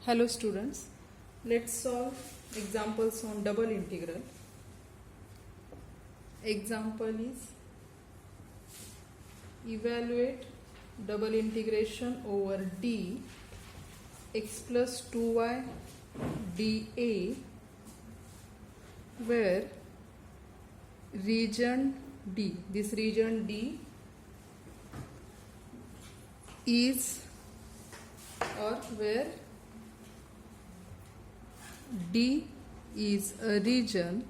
Hello students, let's solve examples on double integral. Example is evaluate double integration over d x plus 2y dA where region D, this region D is or where D is a region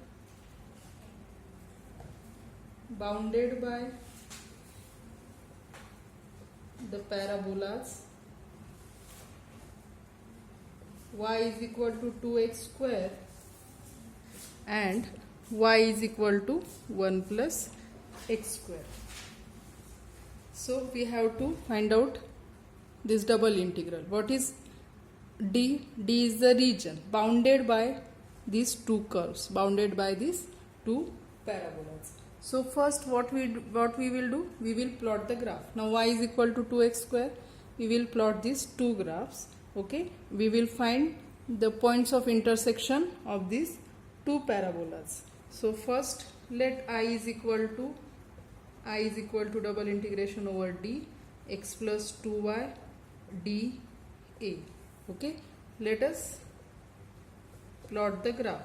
bounded by the parabolas y is equal to 2x square and y is equal to 1 plus x square. So we have to find out this double integral. What is D? D is the region bounded by these two curves, bounded by these two parabolas. So first what we will do, we will plot the graph. Now y is equal to 2x square. We will plot these two graphs. Okay, we will find the points of intersection of these two parabolas. So first let I is equal to double integration over d x plus 2y dA. Okay, let us plot the graph.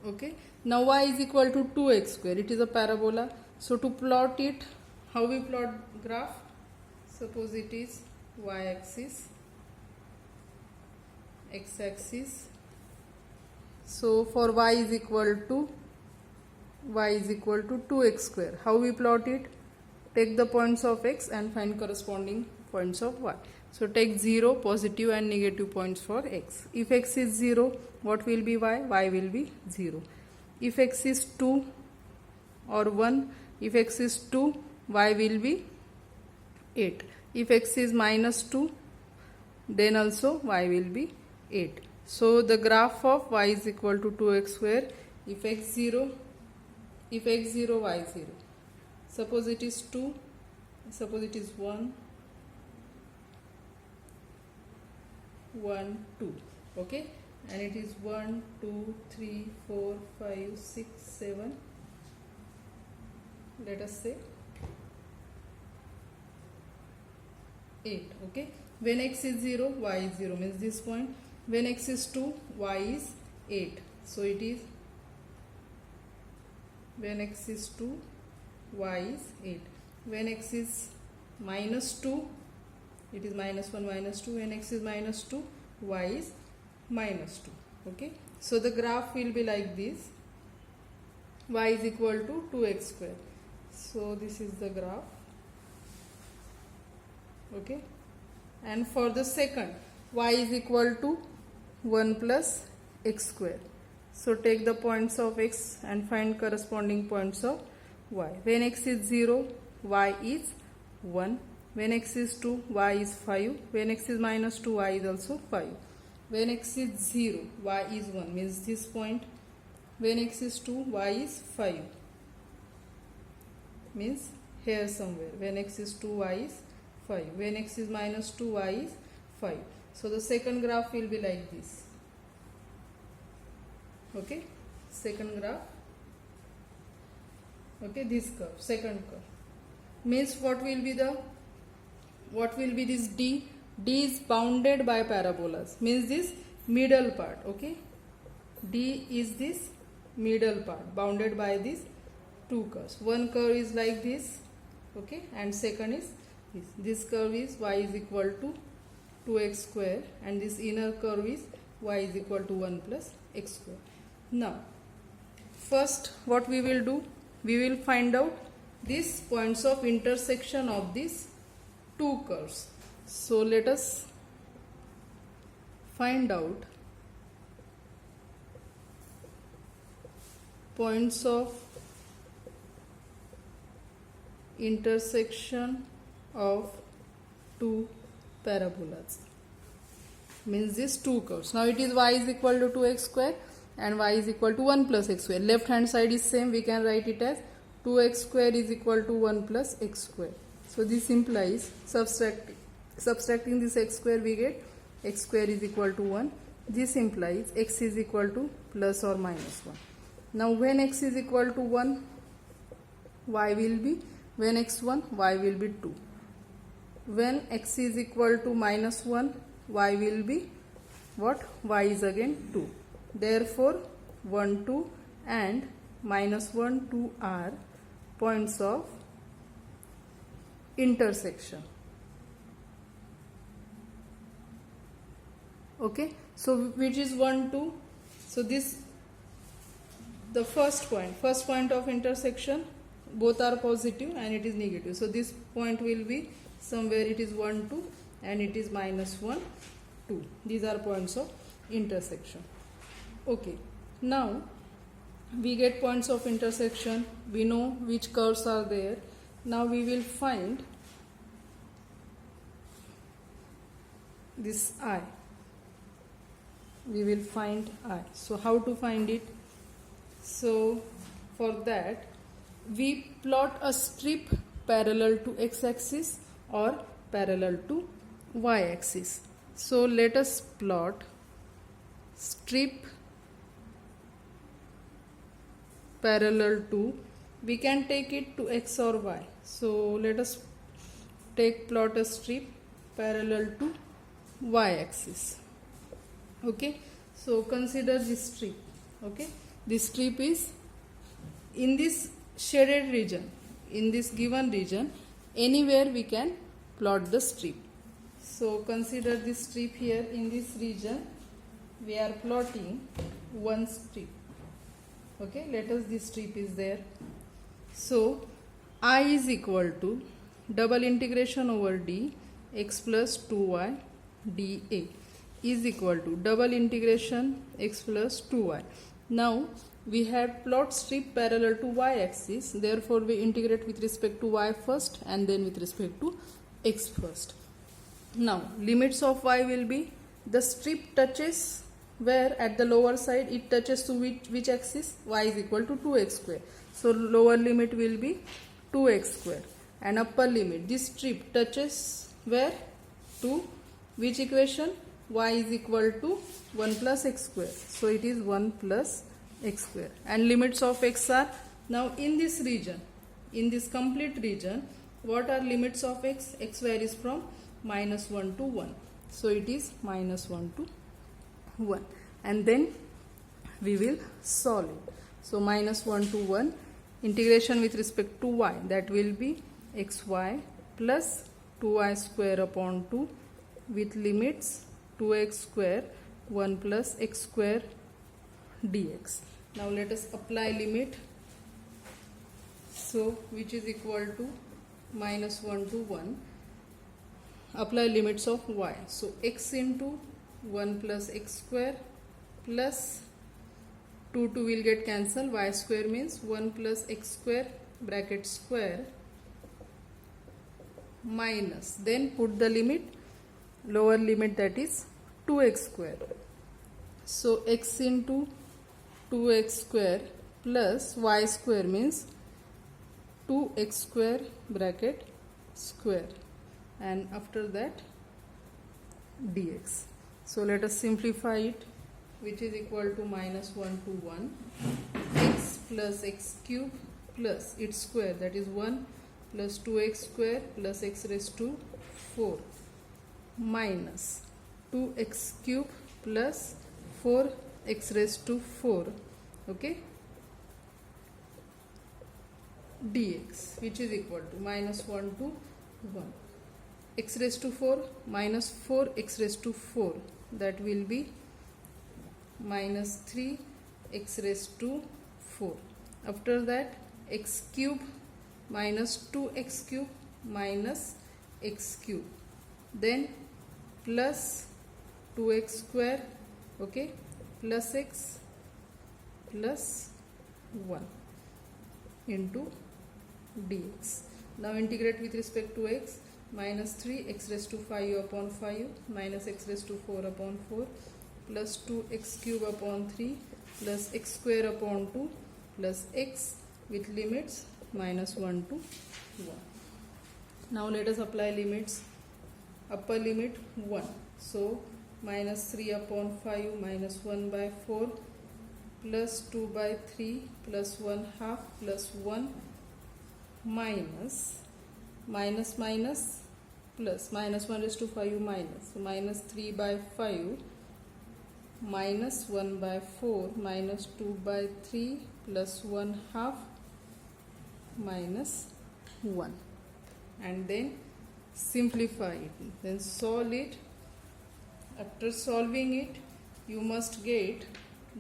Okay, now y is equal to 2x square. It is a parabola. So to plot it, how we plot graph? Suppose it is y axis, x axis. So for y is equal to 2x square. How we plot it? Take the points of x and find corresponding points of y. So take 0, positive and negative points for x. If x is 0, what will be y? Y will be 0. If x is 2 or 1, if x is 2, y will be 8. If x is minus 2, then also y will be 8. So the graph of y is equal to 2x square. If x 0, y 0. Suppose it is 2, suppose it is 1, 2. Okay, and it is 1, 2, 3, 4, 5, 6, 7. Let us say 8. Okay, when x is 0, y is 0, means this point. When x is 2, y is 8. So it is when x is 2, y is 8. When x is minus 2, it is minus 1, minus 2. When x is minus 2, y is minus 2. Okay, so the graph will be like this. Y is equal to 2x square. So this is the graph. Okay, and for the second, y is equal to 1 plus x square. So take the points of x and find corresponding points of y. When x is 0, y is 1. When x is 2, y is 5. When x is minus 2, y is also 5. When x is 0, y is 1, means this point. When x is 2, y is 5, means here somewhere. When x is 2, y is 5. When x is minus 2, y is 5. So the second graph will be like this. Okay, second graph. Okay, this curve, second curve. Means what will be this D? D is bounded by parabolas, means this middle part. Okay, D is this middle part bounded by these two curves. One curve is like this, okay, and second is this. This curve is y is equal to 2x square and this inner curve is y is equal to 1 plus x square. Now first what we will do, we will find out these points of intersection of these two curves. So let us find out points of intersection of two parabolas, means these two curves. Now it is y is equal to 2x square and y is equal to 1 plus x square. Left hand side is same, we can write it as 2x square is equal to 1 plus x square. So this implies Subtracting this x square, we get x square is equal to 1. This implies x is equal to plus or minus 1. Now when x is equal to 1, y will be, when x 1, y will be 2. When x is equal to minus 1, y will be what? Y is again 2. Therefore 1, 2 and minus 1, 2 are points of intersection. Okay, so which is 1, 2? So this, the first point of intersection, both are positive and it is negative. So this point will be somewhere it is 1, 2 and it is minus 1, 2. These are points of intersection. Okay, now we get points of intersection. We know which curves are there. Now we will find this I. We will find I. So how to find it? So for that, we plot a strip parallel to x-axis or parallel to y-axis. So let us plot strip parallel to, we can take it to x or y. So let us plot a strip parallel to y-axis. Okay, so consider this strip. Okay, this strip is in this shaded region, in this given region, anywhere we can plot the strip. So consider this strip here. In this region we are plotting one strip. Okay, let us, this strip is there. So I is equal to double integration over d x plus 2y dA is equal to double integration x plus 2y. Now we have plot strip parallel to y-axis, therefore we integrate with respect to y first and then with respect to x first. Now limits of y will be, the strip touches where, at the lower side it touches to which axis? Y is equal to 2x square. So lower limit will be 2x square, and upper limit, this strip touches where? To which equation? Y is equal to 1 plus x square. So it is 1 plus x square. And limits of x are, now in this region, in this complete region, what are limits of x? X varies from minus 1 to 1. So it is minus 1 to 1. And then we will solve it. So minus 1 to 1, integration with respect to y, that will be xy plus 2y square upon 2 with limits 2x square 1 plus x square dx. Now let us apply limit. So which is equal to minus 1 to 1. Apply limits of y. So x into 1 plus x square plus 2 will get cancelled. Y square means 1 plus x square bracket square minus, then put the limit, lower limit, that is 2x square. So x into 2x square plus y square means 2x square bracket square, and after that dx. So let us simplify it, which is equal to minus 1 to 1, x plus x cube plus its square, that is 1 plus 2x square plus x raised to 4 minus 2x cube plus 4x raised to 4, okay, dx, which is equal to minus 1 to 1. X raised to 4 minus 4 x raised to 4, that will be minus 3 x raised to 4. After that x cube minus 2x cube minus x cube, then plus 2x square, okay, plus x plus 1 into dx. Now integrate with respect to x, minus 3 x raised to 5 upon 5 minus x raised to 4 upon 4 plus 2x cube upon 3 plus x square upon 2 plus x with limits minus 1 to 1. Now let us apply limits. upper limit 1. So minus 3 upon 5 minus 1 by 4 plus 2 by 3 plus 1 half plus 1 minus plus minus 1 raised to 5 minus. So minus 3 by 5 minus 1 by 4 minus 2 by 3 plus 1 half minus 1, and then simplify it, then solve it. After solving it, you must get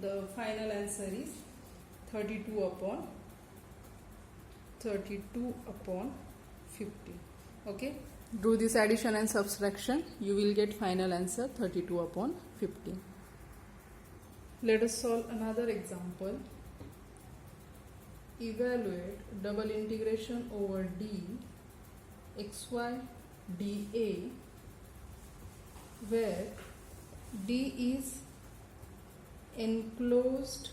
the final answer is 32 upon 50. Okay, do this addition and subtraction, you will get final answer 32 upon 50. Let us solve another example. Evaluate double integration over d xy dA, where d is enclosed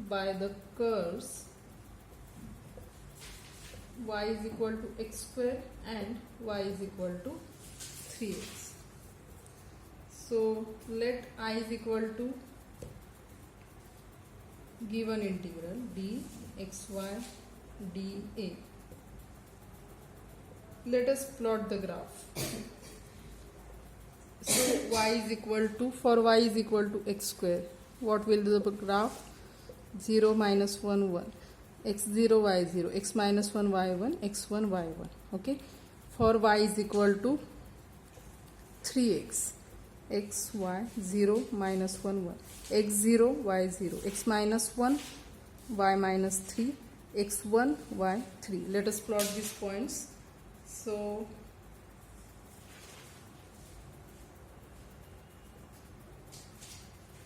by the curves y is equal to x square and y is equal to 3x. So let I is equal to given integral d xy dA. Let us plot the graph. So y is equal to, for y is equal to x square, what will the graph? 0 minus 1 1, x0 y0, x minus 1 y1, x1 y1. Okay, for y is equal to 3x, x y 0 minus 1 1, x0 y0, x minus 1 y minus 3, x1 y3. Let us plot these points. So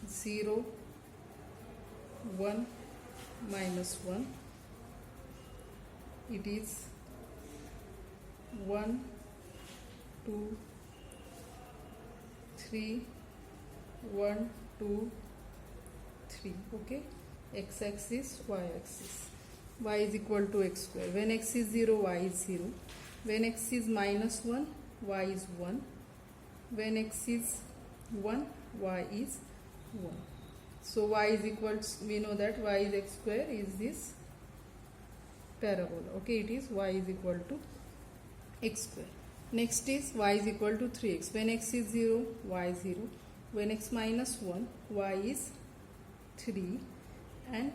zero, 1, minus 1, it is 1, 2, 3, 1, 2, 3. Okay, x axis, y axis. Y is equal to x square. When x is 0, y is 0. When x is minus 1, y is 1. When x is 1, y is 1. So y is equal to, we know that y is x square is this parabola. Okay, it is y is equal to x square. Next is y is equal to 3x. When x is 0, y is 0. When x minus 1, y is 3. And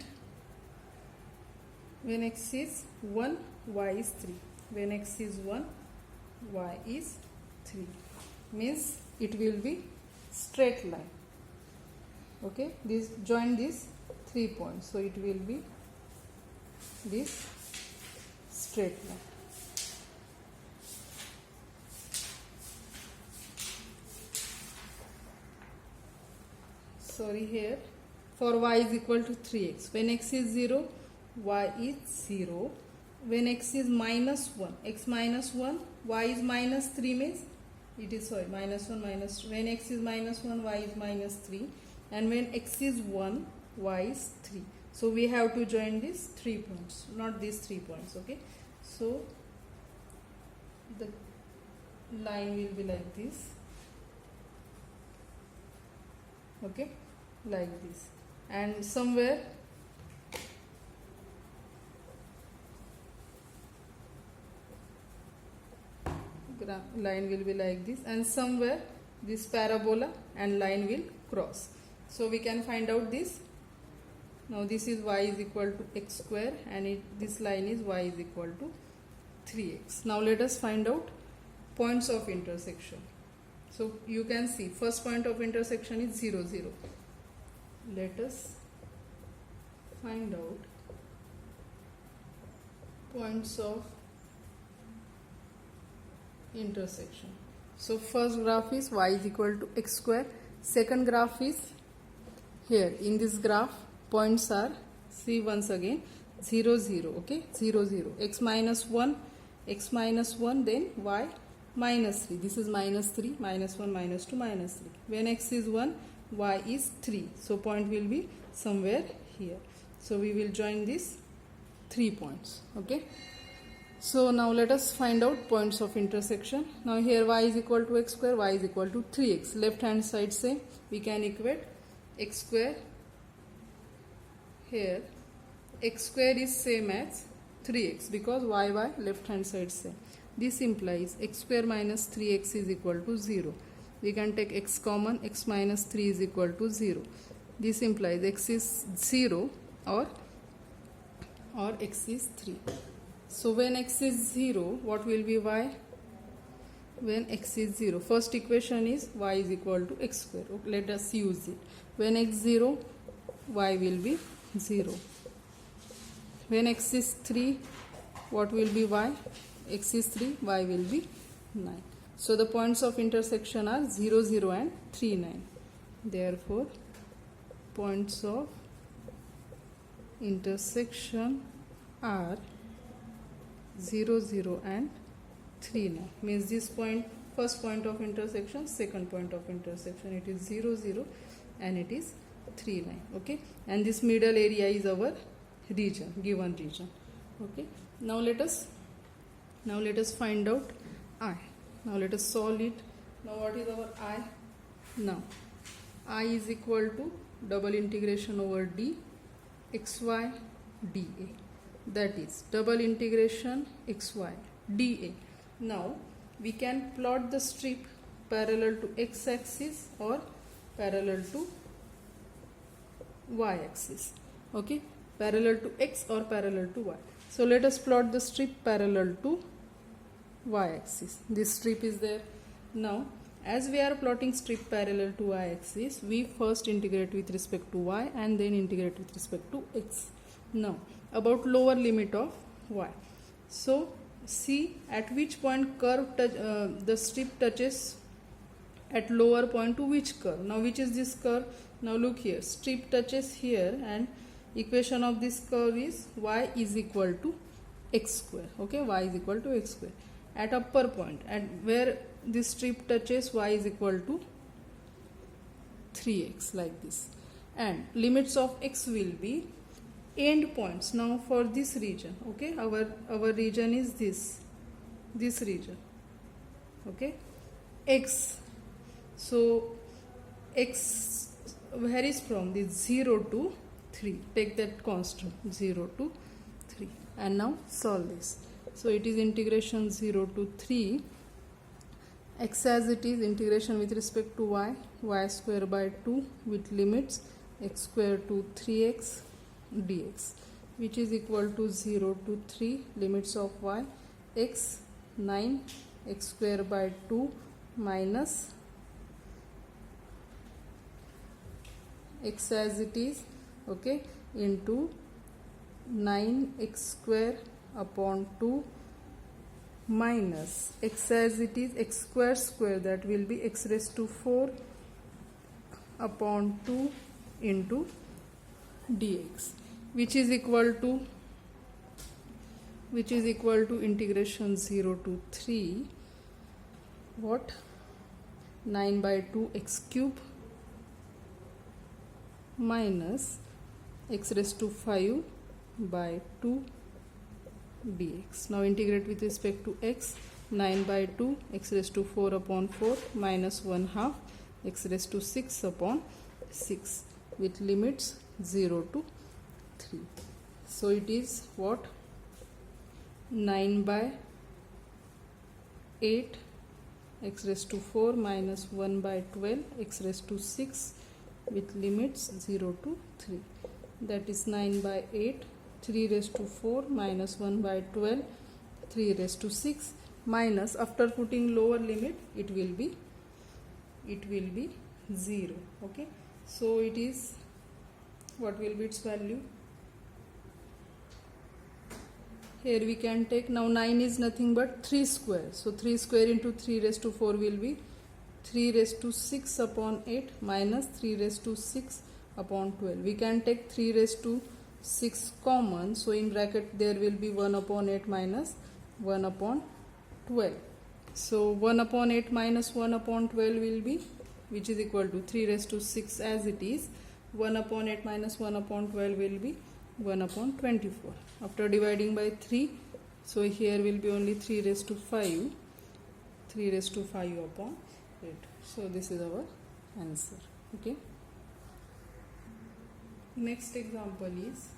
when x is 1, y is 3. When x is 1, y is 3. Means it will be straight line. Okay, this join these 3 points, so it will be this straight line. Sorry, here for y is equal to 3x. When x is 0, y is 0. When x is minus 1, x minus 1, y is minus 3 means it is, sorry, minus 1 minus, when x is minus 1, y is minus 3. And when x is 1, y is 3. So we have to join these 3 points, not these 3 points. Okay, so the line will be like this. Okay, like this, and somewhere line will be like this, and somewhere this parabola and line will cross. So we can find out this. Now this is y is equal to x square, and this line is y is equal to 3x. Now let us find out points of intersection. So you can see first point of intersection is 0 0. Let us find out points of intersection. So first graph is y is equal to x square. Second graph is here. In this graph, points are, see once again, 0 0. Okay, 0 0. X minus 1, then y minus 3. This is minus 3, minus 1, minus 2, minus 3. When x is 1, y is 3. So point will be somewhere here. So we will join these 3 points. Okay. So now let us find out points of intersection. Now here y is equal to x square, y is equal to 3x. Left hand side say we can equate x square. Here x square is same as 3x because y left hand side same. This implies x square minus 3x is equal to 0. We can take x common, x minus 3 is equal to 0. This implies x is 0 or x is 3. So when x is 0, what will be y? When x is 0, first equation is y is equal to x square. Okay, let us use it. When x 0, y will be 0. When x is 3, what will be y? X is 3, y will be 9. So the points of intersection are 0, 0 and 3, 9. Therefore, points of intersection are 0, 0 and 3, 9. Means this point, first point of intersection, second point of intersection. It is 0, 0 and it is 3, 9. Okay. And this middle area is our region, given region. Okay. Now let us find out I. Now let us solve it. Now what is our I? Now I is equal to double integration over d xy dA. That is double integration xy dA. Now we can plot the strip parallel to x axis or parallel to y axis. Okay, parallel to x or parallel to y. So let us plot the strip parallel to y axis. This strip is there. Now as we are plotting strip parallel to y axis, we first integrate with respect to y and then integrate with respect to x. Now about lower limit of y. So see at which point curve the strip touches at lower point to which curve. Now which is this curve? Now look here, strip touches here and equation of this curve is y is equal to x square. Okay, y is equal to x square. At upper point, at where this strip touches, y is equal to 3x like this. And limits of x will be end points. Now for this region, okay, our region is this region. Okay, x. So x varies from this 0 to 3. Take that constant 0 to 3 and now solve this. So it is integration 0 to 3 x as it is, integration with respect to y square by 2 with limits x square to 3x dx, which is equal to 0 to 3, limits of y x 9 x square by 2 minus x as it is, okay, into 9x square upon 2 minus x as it is, x square square, that will be x raised to 4 upon 2 into dx, which is equal to integration 0 to 3 what 9 by 2 x cube minus x raised to 5 by 2 dx. Now integrate with respect to x, 9 by 2 x raised to 4 upon 4 minus 1 half x raised to 6 upon 6 with limits 0 to 3. So it is what 9 by 8 x raised to 4 minus 1 by 12 x raised to 6 with limits 0 to 3. That is 9 by 8 3 raised to 4 minus 1 by 12 3 raised to 6 minus, after putting lower limit, it will be 0. Okay, so it is, what will be its value? Here we can take, now 9 is nothing but 3 square, so 3 square into 3 raised to 4 will be 3 raised to 6 upon 8 minus 3 raised to 6 upon 12. We can take 3 raised to 6 common, so in bracket there will be 1 upon 8 minus 1 upon 12. So 1 upon 8 minus 1 upon 12 will be, which is equal to 3 raised to 6 as it is. 1 upon 8 minus 1 upon 12 will be 1 upon 24. After dividing by 3, So here will be only 3 raised to 5. 3 raised to 5 upon 8. So this is our answer. Okay. Next example is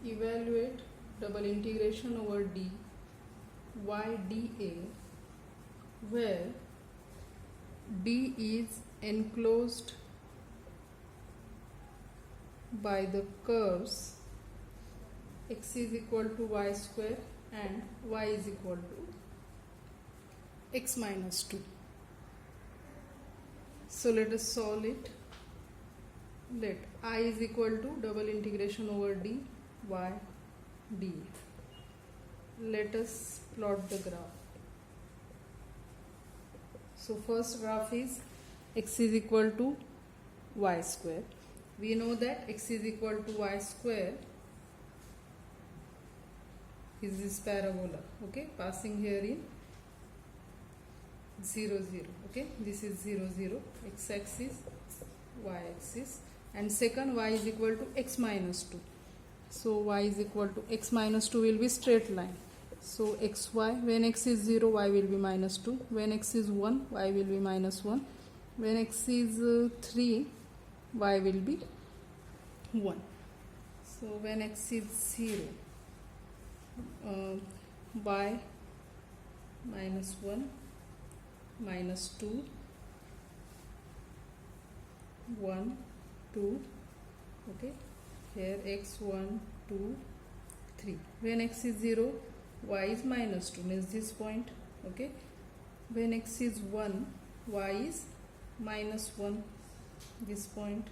evaluate double integration over d y dA, where d is enclosed by the curves x is equal to y square and y is equal to x minus 2. So let us solve it. Let I is equal to double integration over d y d. Let us plot the graph. So first graph is x is equal to y square. We know that x is equal to y square is this parabola, okay, passing here in 0 0. Okay, this is 0 0, x axis, y axis, and second y is equal to x minus 2. So y is equal to x minus 2 will be straight line. So xy, when x is 0, y will be minus 2. When x is 1, y will be minus 1. When x is 3, y will be 1. So when x is 0, y minus 1, minus 2, 1, 2, okay, here x 1, 2, 3. When x is 0, y is minus 2, means this point, okay. When x is 1, y is minus 1, this point.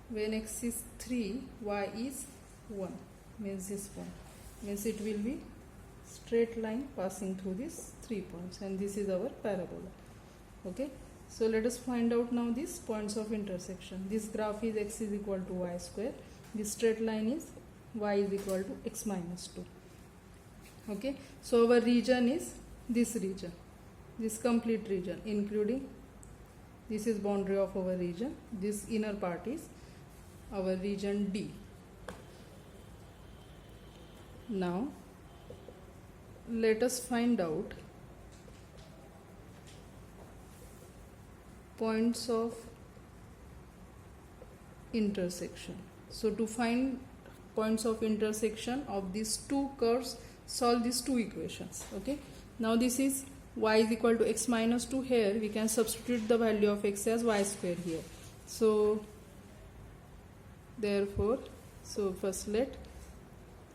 When x is 3, y is 1, means this point, means it will be straight line passing through these 3 points, and this is our parabola. Okay, so let us find out now these points of intersection. This graph is x is equal to y square. This straight line is y is equal to x minus 2. Okay, so our region is this region, this complete region, including this is boundary of our region. This inner part is our region D. Now let us find out points of intersection. So to find points of intersection of these two curves, solve these two equations. Okay, now this is y is equal to x minus 2. Here we can substitute the value of x as y square here. So therefore, so first let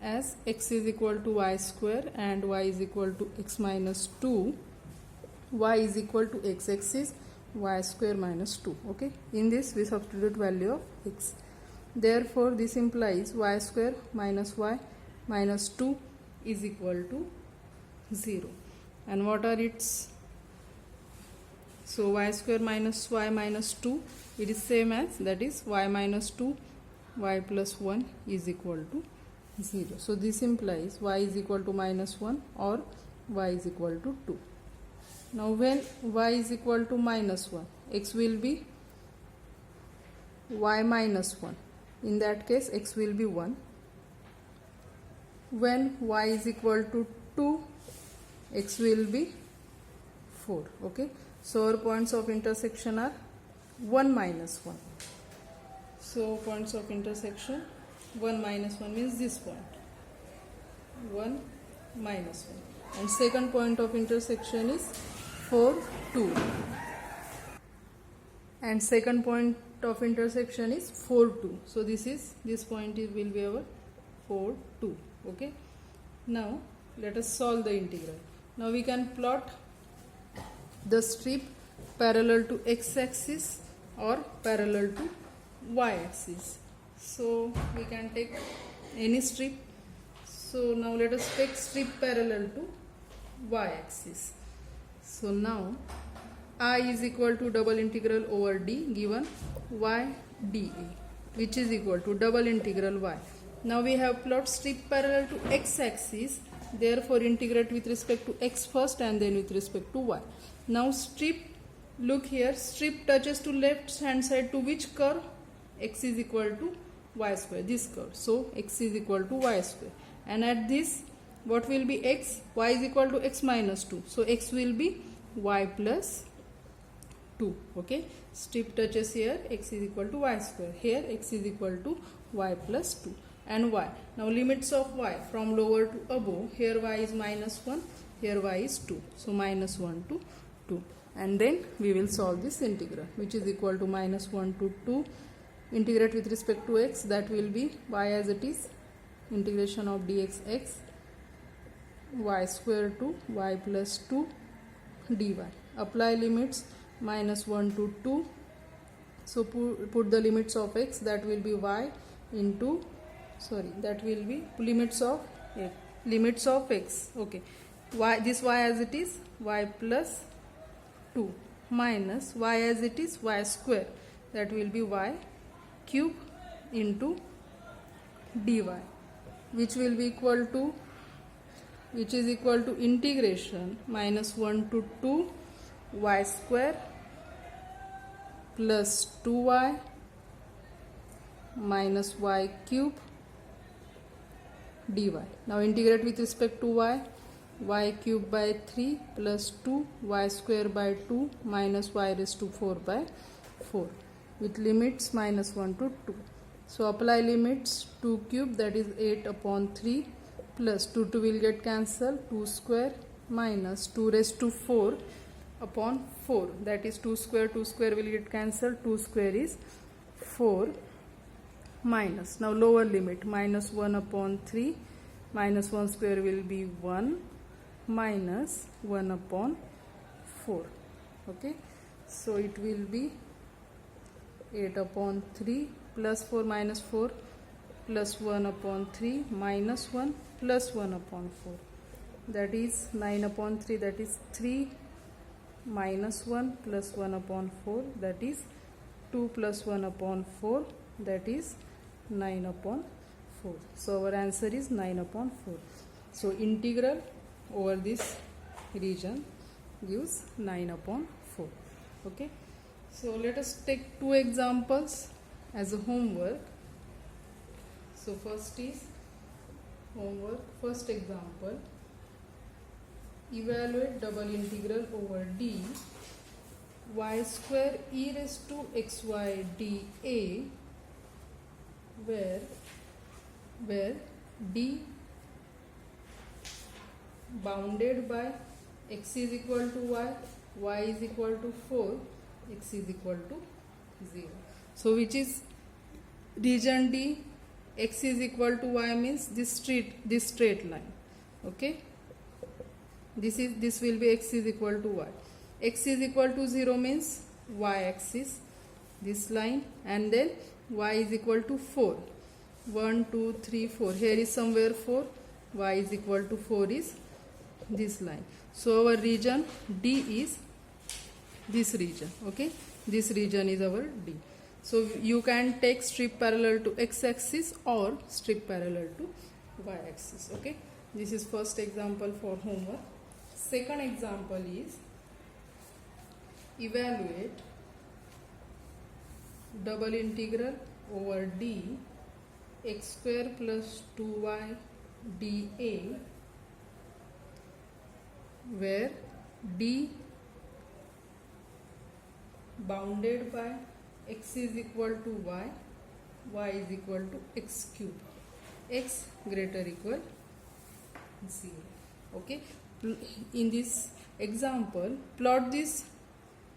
as x is equal to y square and y is equal to x minus 2, y is equal to x is y square minus 2. Okay, in this we substitute value of x. Therefore this implies y square minus y minus 2 is equal to 0. And what are its? So y square minus y minus 2, it is same as, that is y minus 2 y plus 1 is equal to 0. So this implies y is equal to minus 1 or y is equal to 2. Now when y is equal to minus 1, x will be y minus 1. In that case x will be 1. When y is equal to 2, x will be 4. Okay, so our points of intersection are 1 minus 1. So points of intersection 1 minus 1 means this point, 1 minus 1, and second point of intersection is 4 2, and second point of intersection is 4 2. So this point will be our 4 2. Okay, now let us solve the integral. Now we can plot the strip parallel to x axis or parallel to y axis. So we can take any strip. So now let us take strip parallel to y axis. So now I is equal to double integral over d given y dA, which is equal to double integral y. Now we have plot strip parallel to x axis, therefore integrate with respect to x first and then with respect to y. Now strip, look here, strip touches to left hand side to which curve? X is equal to y square, this curve. So x is equal to y square. and at this what will be x? Y is equal to x minus 2, so x will be y plus 2. Okay, strip touches here, x is equal to y square, here x is equal to y plus 2, and y. Now limits of y from lower to above, here y is minus 1, here y is 2, so minus 1 to 2, and then we will solve this integral, which is equal to minus 1 to 2. Integrate with respect to x, that will be y as it is, integration of dx x, y square to y plus 2 dy. Apply limits minus 1 to 2, so put the limits of x, that will be y into, that will be limits of x. Okay, y, this y as it is, y plus 2 minus y as it is, y square, that will be y cube into dy, which will be equal to, which is equal to integration minus 1 to 2 y square plus 2y minus y cube dy. Now integrate with respect to y cube by 3 plus 2 y square by 2 minus y raised to 4 by 4, with limits minus 1 to 2. So apply limits, 2 cube, that is 8 upon 3 plus 2 will get cancelled, 2 square minus 2 raised to 4 upon 4, that is 2 square will get cancelled, 2 square is 4 minus, now lower limit, minus 1 upon 3, minus 1 square will be 1 minus 1 upon 4. Okay, so it will be 8 upon 3 plus 4 minus 4 plus 1 upon 3 minus 1 plus 1 upon 4, that is 9 upon 3, that is 3 minus 1 plus 1 upon 4, that is 2 plus 1 upon 4, that is 9 upon 4. So our answer is 9 upon 4. So integral over this region gives 9 upon 4. Okay, so let us take two examples as a homework. So first is homework, first example, evaluate double integral over d y square e raised to xy dA, where d bounded by x is equal to y is equal to 4, x is equal to 0. So which is region D? X is equal to y means this straight line. Okay, this will be x is equal to y. X is equal to 0 means y axis, this line, and then y is equal to 4. 1 2 3 4, here is somewhere 4, y is equal to 4 is this line. So our region D is this region. Okay, this region is our D. So you can take strip parallel to x-axis or strip parallel to y-axis. Okay, this is first example for homework. Second example is evaluate double integral over d x square plus 2y dA, where d bounded by x is equal to y is equal to x cube, x greater equal 0. Okay, in this example plot these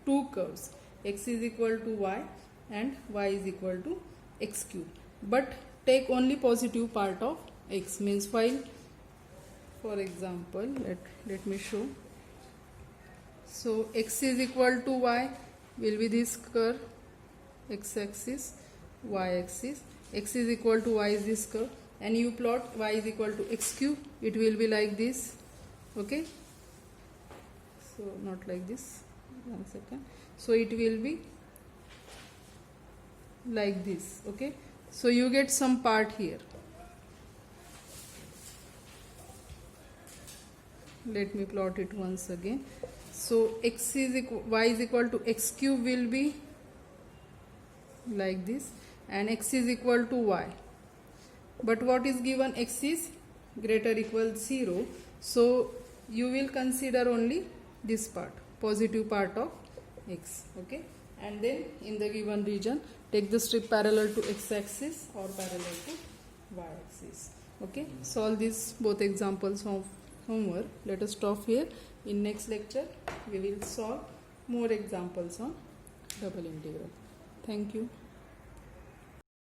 two curves, x is equal to y and y is equal to x cube, but take only positive part of x, means while, for example, let me show. So x is equal to y will be this curve, x-axis, y-axis, x is equal to y is this curve, and you plot y is equal to x cube, it will be like this. Okay, so not like this, 1 second, so it will be like this. Okay, so you get some part here. Let me plot it once again. So x is y is equal to x cube will be like this, and x is equal to y, but what is given? X is greater equal 0, so you will consider only this part, positive part of x. Okay, and then in the given region take the strip parallel to x axis or parallel to y axis. Okay, solve these both examples of homework. Let us stop here. In next lecture we will solve more examples on double integral. Thank you.